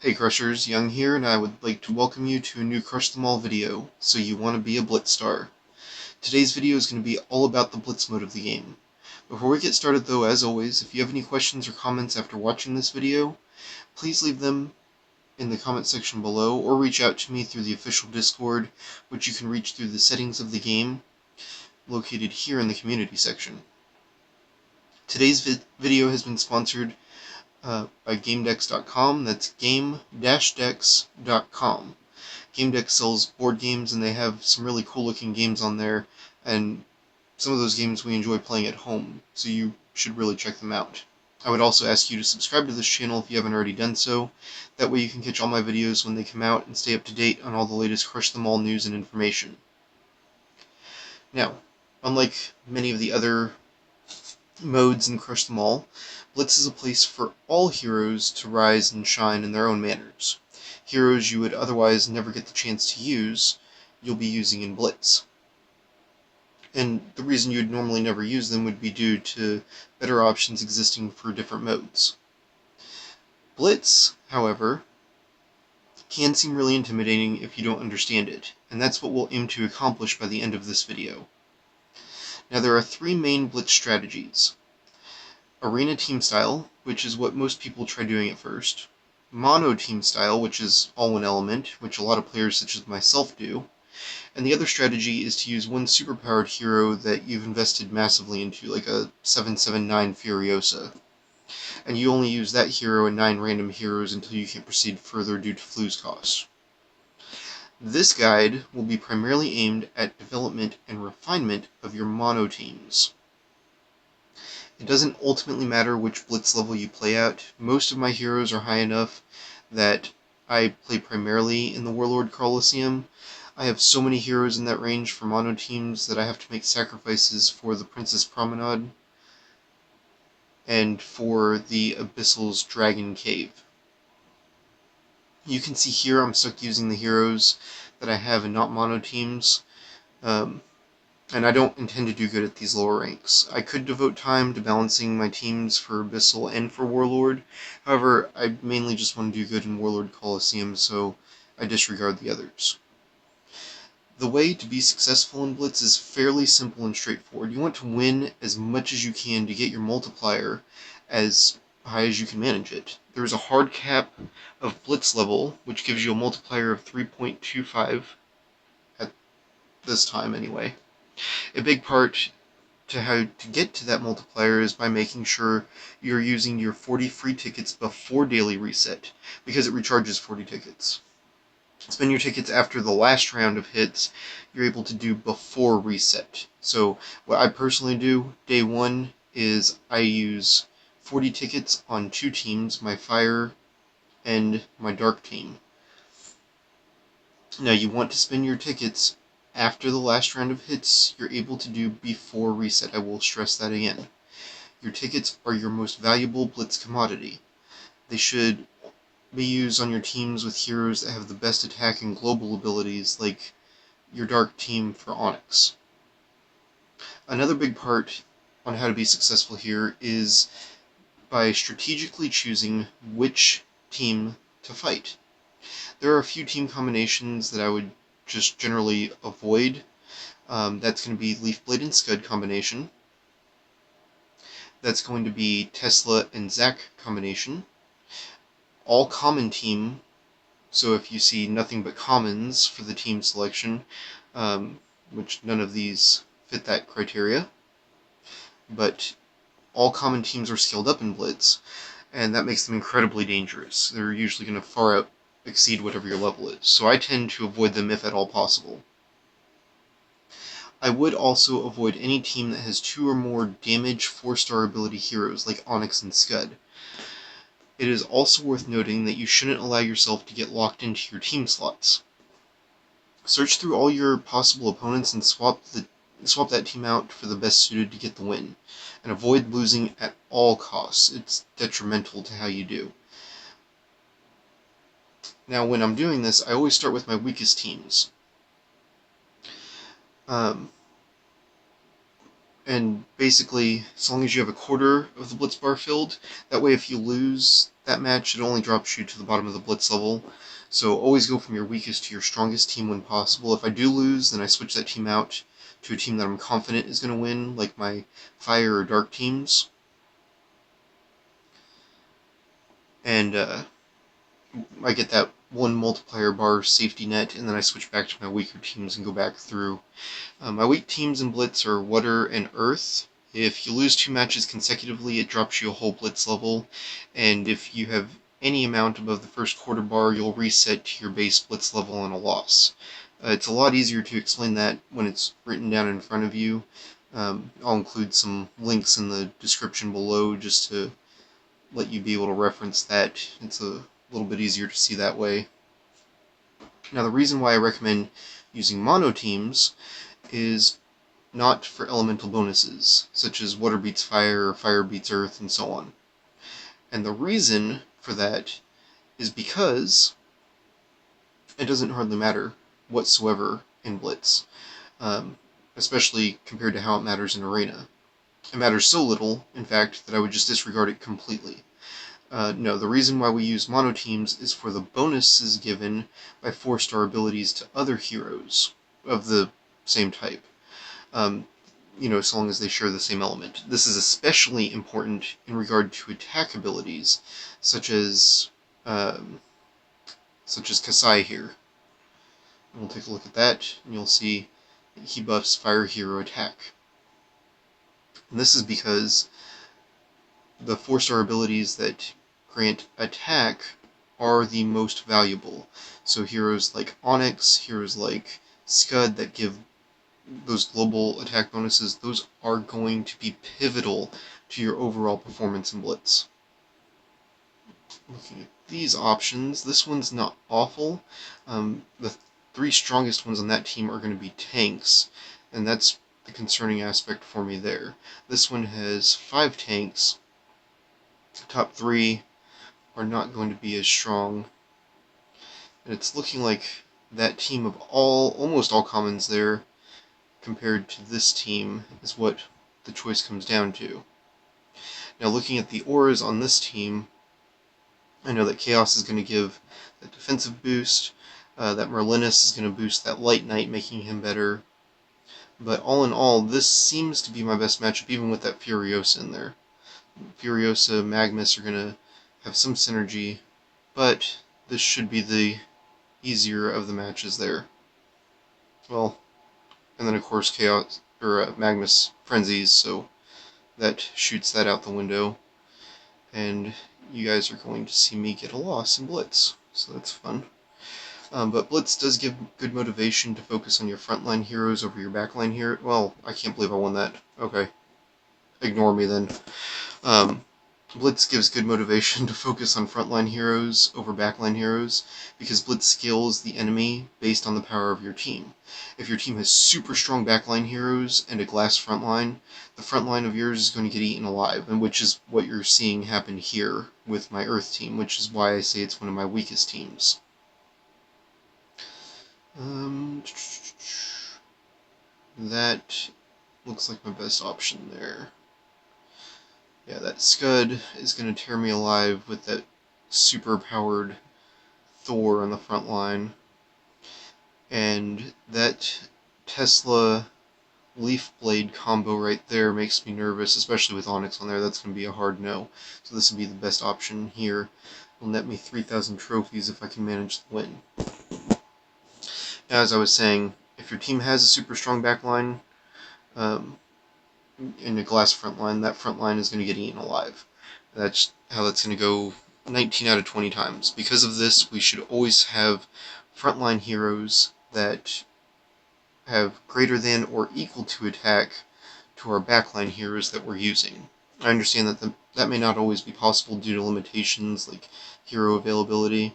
Hey Crushers, Young here, and I would like to welcome you to a new Crush Them All video, so you want to be a Blitz star. Today's video is going to be all about the Blitz mode of the game. Before we get started though, as always, if you have any questions or comments after watching this video, please leave them in the comment section below, or reach out to me through the official Discord, which you can reach through the settings of the game, located here in the community section. Today's video has been sponsored by GameDex.com. That's game-dex.com. GameDex sells board games, and they have some really cool-looking games on there, and some of those games we enjoy playing at home, so you should really check them out. I would also ask you to subscribe to this channel if you haven't already done so. That way you can catch all my videos when they come out and stay up to date on all the latest Crush Them All news and information. Now, unlike many of the other modes in Crush Them All, Blitz is a place for all heroes to rise and shine in their own manners. Heroes you would otherwise never get the chance to use, you'll be using in Blitz. And the reason you'd normally never use them would be due to better options existing for different modes. Blitz, however, can seem really intimidating if you don't understand it, and that's what we'll aim to accomplish by the end of this video. Now there are three main Blitz strategies. Arena team style, which is what most people try doing at first. Mono team style, which is all one element, which a lot of players such as myself do. And the other strategy is to use one superpowered hero that you've invested massively into, like a 7/7/9 Furiosa. And you only use that hero and 9 random heroes until you can't proceed further due to Flu's cost. This guide will be primarily aimed at development and refinement of your mono teams. It doesn't ultimately matter which Blitz level you play at. Most of my heroes are high enough that I play primarily in the Warlord Coliseum. I have so many heroes in that range for mono teams that I have to make sacrifices for the Princess Promenade and for the Abyssal's Dragon Cave. You can see here I'm stuck using the heroes that I have in not mono teams. And I don't intend to do good at these lower ranks. I could devote time to balancing my teams for Abyssal and for Warlord, however, I mainly just want to do good in Warlord Coliseum, so I disregard the others. The way to be successful in Blitz is fairly simple and straightforward. You want to win as much as you can to get your multiplier as high as you can manage it. There is a hard cap of Blitz level, which gives you a multiplier of 3.25 at this time anyway. A big part to how to get to that multiplier is by making sure you're using your 40 free tickets before daily reset, because it recharges 40 tickets. Spend your tickets after the last round of hits you're able to do before reset. So what I personally do, day one, is I use 40 tickets on 2 teams, my fire and my dark team. Now you want to spend your tickets after the last round of hits you're able to do before reset. I will stress that again. Your tickets are your most valuable Blitz commodity. They should be used on your teams with heroes that have the best attack and global abilities, like your dark team for Onyx. Another big part on how to be successful here is by strategically choosing which team to fight. There are a few team combinations that I would just generally avoid. That's going to be Leaf Blade and Scud combination. That's going to be Tesla and Zack combination. All common team, so if you see nothing but commons for the team selection, which none of these fit that criteria, but all common teams are scaled up in Blitz, and that makes them incredibly dangerous. They're usually going to far out exceed whatever your level is, so I tend to avoid them if at all possible. I would also avoid any team that has 2 or more damage 4-star ability heroes like Onyx and Scud. It is also worth noting that you shouldn't allow yourself to get locked into your team slots. Search through all your possible opponents and swap that team out for the best suited to get the win, and avoid losing at all costs. It's detrimental to how you do. Now, when I'm doing this, I always start with my weakest teams. And basically, as long as you have a quarter of the Blitz bar filled, that way if you lose that match, it only drops you to the bottom of the Blitz level. So always go from your weakest to your strongest team when possible. If I do lose, then I switch that team out to a team that I'm confident is going to win, like my Fire or Dark teams. And I get that one multiplier bar safety net, and then I switch back to my weaker teams and go back through. My weak teams in Blitz are Water and Earth. If you lose 2 matches consecutively, it drops you a whole Blitz level, and if you have any amount above the first quarter bar, you'll reset to your base Blitz level on a loss. It's a lot easier to explain that when it's written down in front of you. I'll include some links in the description below just to let you be able to reference that. It's a little bit easier to see that way. Now, the reason why I recommend using mono teams is not for elemental bonuses, such as Water beats Fire or Fire beats Earth, and so on. And the reason for that is because it doesn't hardly matter whatsoever in Blitz, especially compared to how it matters in Arena. It matters so little, in fact, that I would just disregard it completely. No, the reason why we use mono teams is for the bonuses given by 4-star abilities to other heroes of the same type. So long as they share the same element. This is especially important in regard to attack abilities, such as Kasai here. And we'll take a look at that, and you'll see that he buffs Fire Hero attack. And this is because the 4-star abilities that grant attack are the most valuable. So heroes like Onyx, heroes like Scud that give those global attack bonuses, those are going to be pivotal to your overall performance in Blitz. Looking at these options, this one's not awful. The 3 strongest ones on that team are going to be tanks, and that's the concerning aspect for me there. This one has 5 tanks. The top 3 are not going to be as strong, and it's looking like that team of almost all commons there compared to this team is what the choice comes down to. Now, looking at the auras on this team, I know that Chaos is going to give that defensive boost, that Merlinus is going to boost that Light Knight, making him better, but all in all, this seems to be my best matchup, even with that Furiosa in there. Furiosa, Magmus are going to have some synergy, but this should be the easier of the matches there. Well, and then of course Chaos, or Magmus frenzies, so that shoots that out the window, and you guys are going to see me get a loss in Blitz, so that's fun. But Blitz does give good motivation to focus on your frontline heroes over your backline hero. Well, I can't believe I won that. Okay. Ignore me then. Blitz gives good motivation to focus on frontline heroes over backline heroes, because Blitz scales the enemy based on the power of your team. If your team has super strong backline heroes and a glass frontline, the frontline of yours is going to get eaten alive, and which is what you're seeing happen here with my Earth team, which is why I say it's one of my weakest teams. That looks like my best option there. Yeah, that Scud is going to tear me alive with that super-powered Thor on the front line. And that Tesla Leaf Blade combo right there makes me nervous, especially with Onyx on there. That's going to be a hard no. So this would be the best option here. It'll net me 3,000 trophies if I can manage the win. Now, as I was saying, if your team has a super strong backline, in a glass front line, that front line is going to get eaten alive. That's how that's going to go 19 out of 20 times. Because of this, we should always have frontline heroes that have greater than or equal to attack to our backline heroes that we're using. I understand that that may not always be possible due to limitations like hero availability,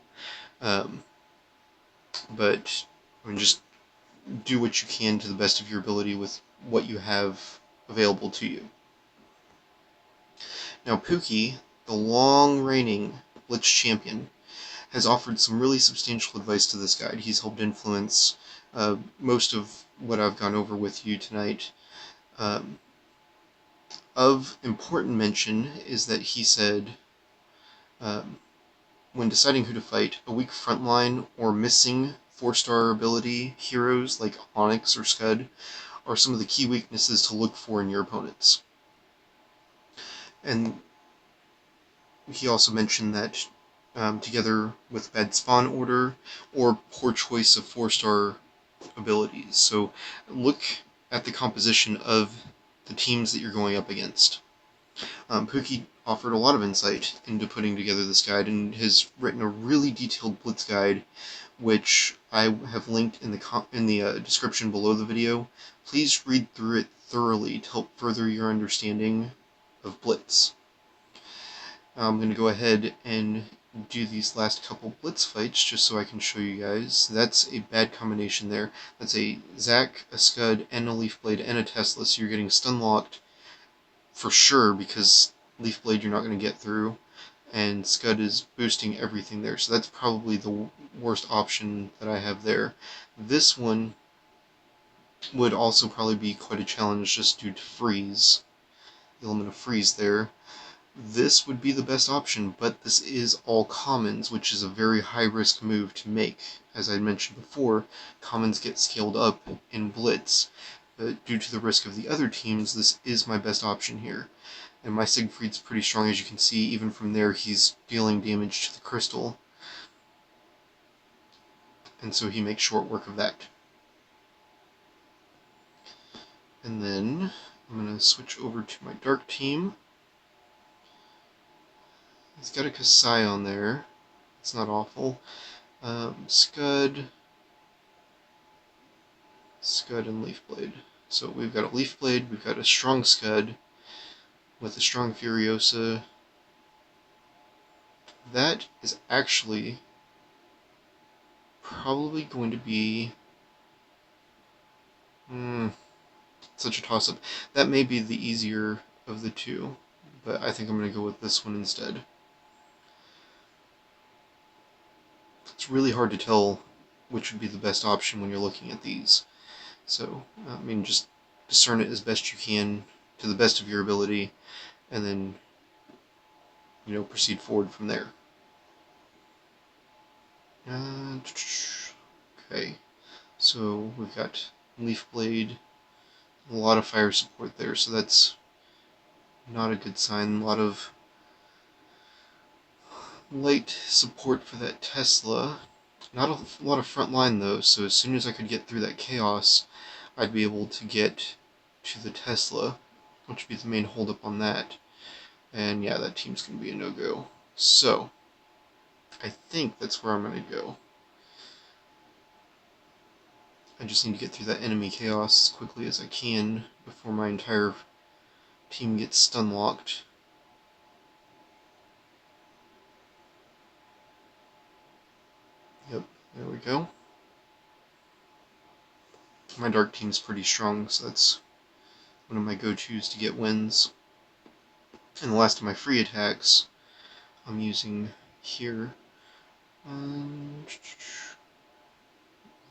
but just do what you can to the best of your ability with what you have available to you. Now, Pookie, the long-reigning Blitz champion, has offered some really substantial advice to this guide. He's helped influence most of what I've gone over with you tonight. Of important mention is that he said, when deciding who to fight, a weak frontline or missing 4-star ability heroes like Onyx or Scud are some of the key weaknesses to look for in your opponents. And he also mentioned that together with bad spawn order or poor choice of 4-star abilities. So look at the composition of the teams that you're going up against. Pookie offered a lot of insight into putting together this guide and has written a really detailed Blitz guide, which I have linked in the description below the video. Please read through it thoroughly to help further your understanding of Blitz. I'm going to go ahead and do these last couple Blitz fights just so I can show you guys. That's a bad combination there. That's a Zac, a Scud, and a Leaf Blade, and a Tesla, so you're getting stun locked for sure, because Leaf Blade you're not going to get through, and Scud is boosting everything there, so that's probably the worst option that I have there. This one would also probably be quite a challenge just due to freeze, the element of freeze there. This would be the best option, but this is all commons, which is a very high-risk move to make. As I mentioned before, commons get scaled up in Blitz. But due to the risk of the other teams, this is my best option here. And my Siegfried's pretty strong, as you can see. Even from there, he's dealing damage to the crystal. And so he makes short work of that. And then I'm going to switch over to my dark team. He's got a Kasai on there. It's not awful. Scud, and Leaf Blade. So we've got a Leaf Blade, we've got a strong Scud with a strong Furiosa. That is actually probably going to be such a toss-up. That may be the easier of the two, but I think I'm going to go with this one instead. It's really hard to tell which would be the best option when you're looking at these. So, I mean, just discern it as best you can to the best of your ability, and then, proceed forward from there. Okay, so we've got Leaf Blade, a lot of fire support there, so that's not a good sign. A lot of light support for that Tesla. Not a lot of front line though, so as soon as I could get through that chaos, I'd be able to get to the Tesla, which would be the main holdup on that. And yeah, that team's going to be a no-go. So, I think that's where I'm going to go. I just need to get through that enemy chaos as quickly as I can before my entire team gets stun locked. Yep, there we go. My dark team's pretty strong, so that's one of my go-tos to get wins. And the last of my free attacks I'm using here.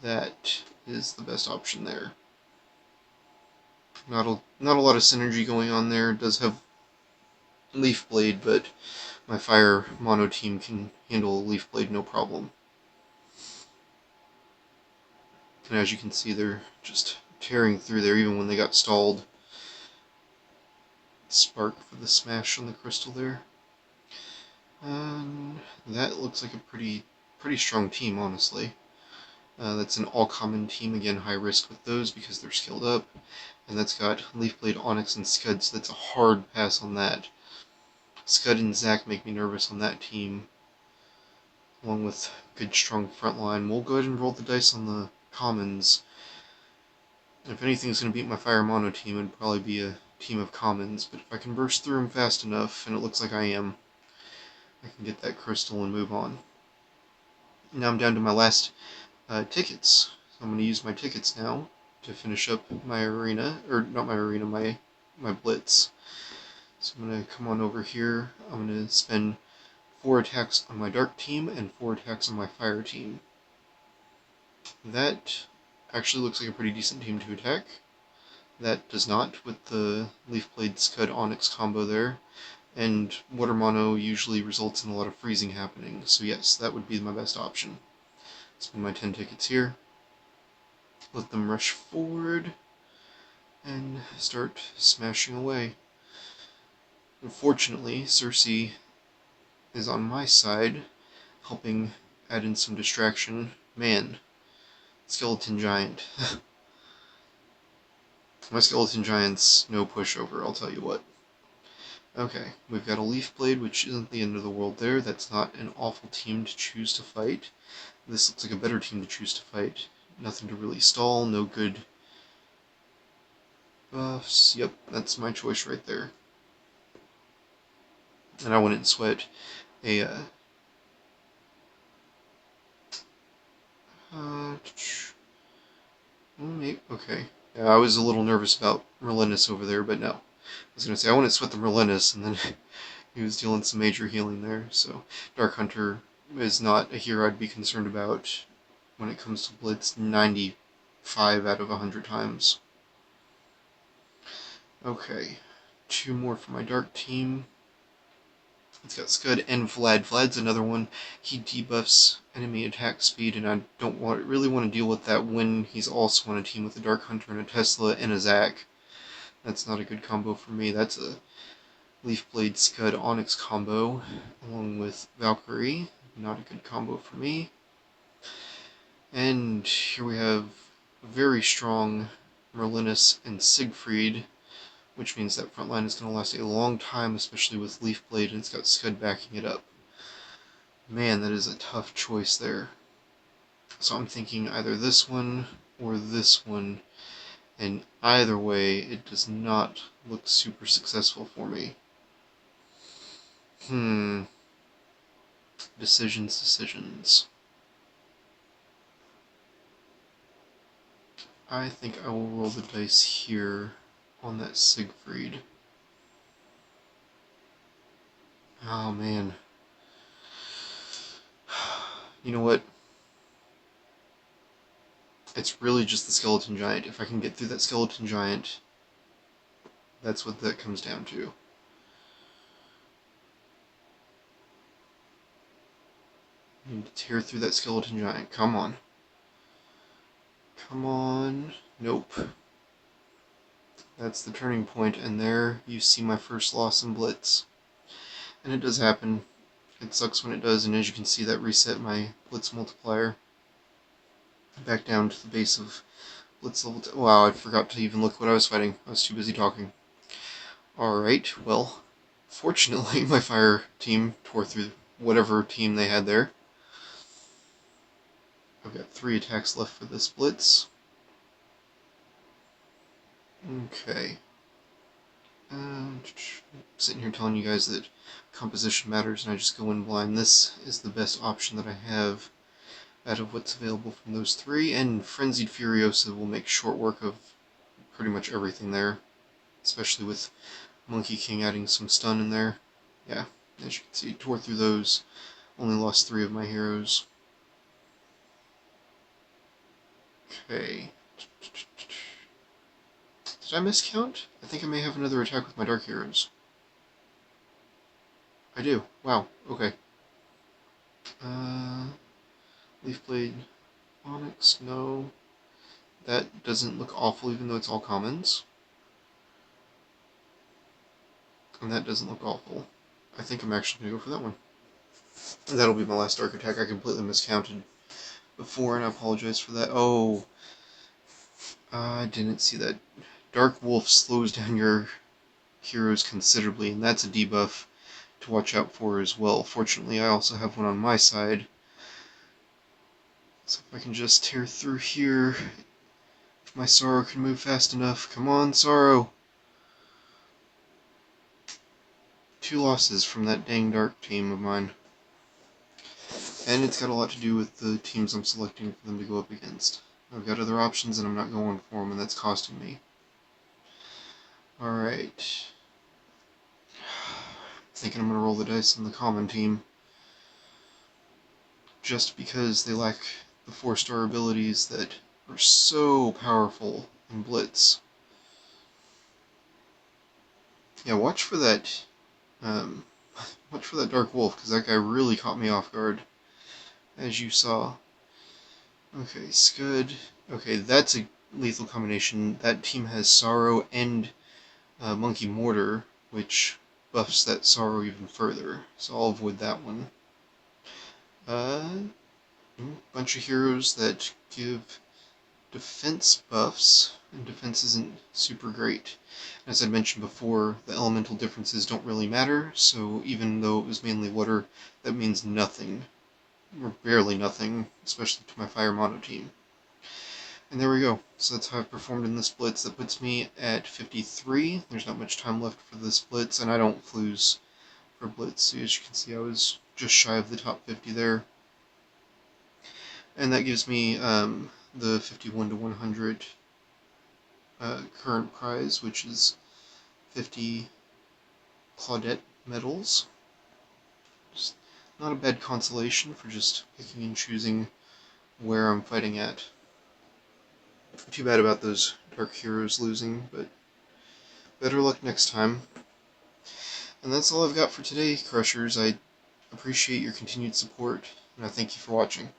That is the best option there. Not a lot of synergy going on there. It does have Leaf Blade, but my fire mono team can handle Leaf Blade no problem. And as you can see, they're just tearing through there even when they got stalled. Spark for the smash on the crystal there. And that looks like a pretty strong team, honestly. That's an all-common team, again, high risk with those because they're skilled up. And that's got Leaf Blade, Onyx, and Scud, so that's a hard pass on that. Scud and Zac make me nervous on that team, along with good, strong front line. We'll go ahead and roll the dice on the commons. If anything's going to beat my fire mono team, it'd probably be a team of commons, but if I can burst through them fast enough, and it looks like I am, I can get that crystal and move on. Now I'm down to my last tickets. So I'm going to use my tickets now to finish up my arena, or not my arena, my Blitz. So I'm going to come on over here. I'm going to spend 4 attacks on my dark team and 4 attacks on my fire team. That actually looks like a pretty decent team to attack. That does not, with the Leaf Blade Scud Onyx combo there. And Water Mono usually results in a lot of freezing happening, so yes, that would be my best option. Spend my 10 tickets here, let them rush forward, and start smashing away. Unfortunately, Cersei is on my side, helping add in some distraction. Man, Skeleton Giant. My Skeleton Giant's no pushover, I'll tell you what. Okay, we've got a Leaf Blade, which isn't the end of the world there. That's not an awful team to choose to fight. This looks like a better team to choose to fight. Nothing to really stall, no good buffs. Yep, that's my choice right there. And I wouldn't sweat a okay. Yeah, I was a little nervous about Merlinus over there, but no. I was going to say, I wouldn't sweat the Merlinus, and then he was dealing some major healing there, so Dark Hunter is not a hero I'd be concerned about when it comes to Blitz 95 out of 100 times. Okay, 2 more for my Dark team. It's got Scud and Vlad. Vlad's another one. He debuffs enemy attack speed, and I don't really want to deal with that when he's also on a team with a Dark Hunter and a Tesla and a Zac. That's not a good combo for me. That's a Leaf Blade Scud Onyx combo, along with Valkyrie. Not a good combo for me. And here we have very strong Merlinus and Siegfried, which means that front line is going to last a long time, especially with Leaf Blade, and it's got Scud backing it up. Man, that is a tough choice there. So I'm thinking either this one or this one, and either way, it does not look super successful for me. Decisions. I think I will roll the dice here on that Siegfried. Oh man. You know what? It's really just the Skeleton Giant. If I can get through that Skeleton Giant, that's what that comes down to. I need to tear through that Skeleton Giant. Come on. Come on. Nope. That's the turning point, and there you see my first loss in Blitz. And it does happen. It sucks when it does, and as you can see, that reset my Blitz multiplier back down to the base of Blitz level 10. Wow, I forgot to even look what I was fighting. I was too busy talking. Alright, well, fortunately my fire team tore through whatever team they had there. I've got 3 attacks left for this Blitz. Okay. Sitting here telling you guys that composition matters and I just go in blind. This is the best option that I have out of what's available from those 3, and Frenzied Furiosa will make short work of pretty much everything there, especially with Monkey King adding some stun in there. Yeah, as you can see, tore through those, only lost 3 of my heroes. Okay. Did I miscount? I think I may have another attack with my Dark Heroes. I do. Wow, okay. Leaf Blade Onyx, no. That doesn't look awful even though it's all commons. And that doesn't look awful. I think I'm actually going to go for that one. And that'll be my last Dark attack. I completely miscounted before and I apologize for that. Oh, I didn't see that. Dark Wolf slows down your heroes considerably, and that's a debuff to watch out for as well. Fortunately, I also have one on my side. So if I can just tear through here, if my Sorrow can move fast enough. Come on, Sorrow! 2 losses from that dang Dark team of mine. And it's got a lot to do with the teams I'm selecting for them to go up against. I've got other options and I'm not going for them, and that's costing me. Alright. Thinking I'm going to roll the dice on the common team. Just because they lack the 4-star abilities that are so powerful in Blitz. Yeah, watch for that. Um, Watch for that Dark Wolf, because that guy really caught me off guard, as you saw. Okay, Scud. Okay, that's a lethal combination. That team has Sorrow and Monkey Mortar, which buffs that Sorrow even further, so I'll avoid that one. Bunch of heroes that give defense buffs, and defense isn't super great. As I mentioned before, the elemental differences don't really matter, so even though it was mainly water, that means nothing, or barely nothing, especially to my fire mono team. And there we go. So that's how I've performed in this Blitz. That puts me at 53. There's not much time left for this Blitz, and I don't flus for Blitz. So as you can see, I was just shy of the top 50 there. And that gives me the 51 to 100 current prize, which is 50 Claudette medals. Just not a bad consolation for just picking and choosing where I'm fighting at. Too bad about those Dark Heroes losing, but better luck next time. And that's all I've got for today, Crushers. I appreciate your continued support, and I thank you for watching.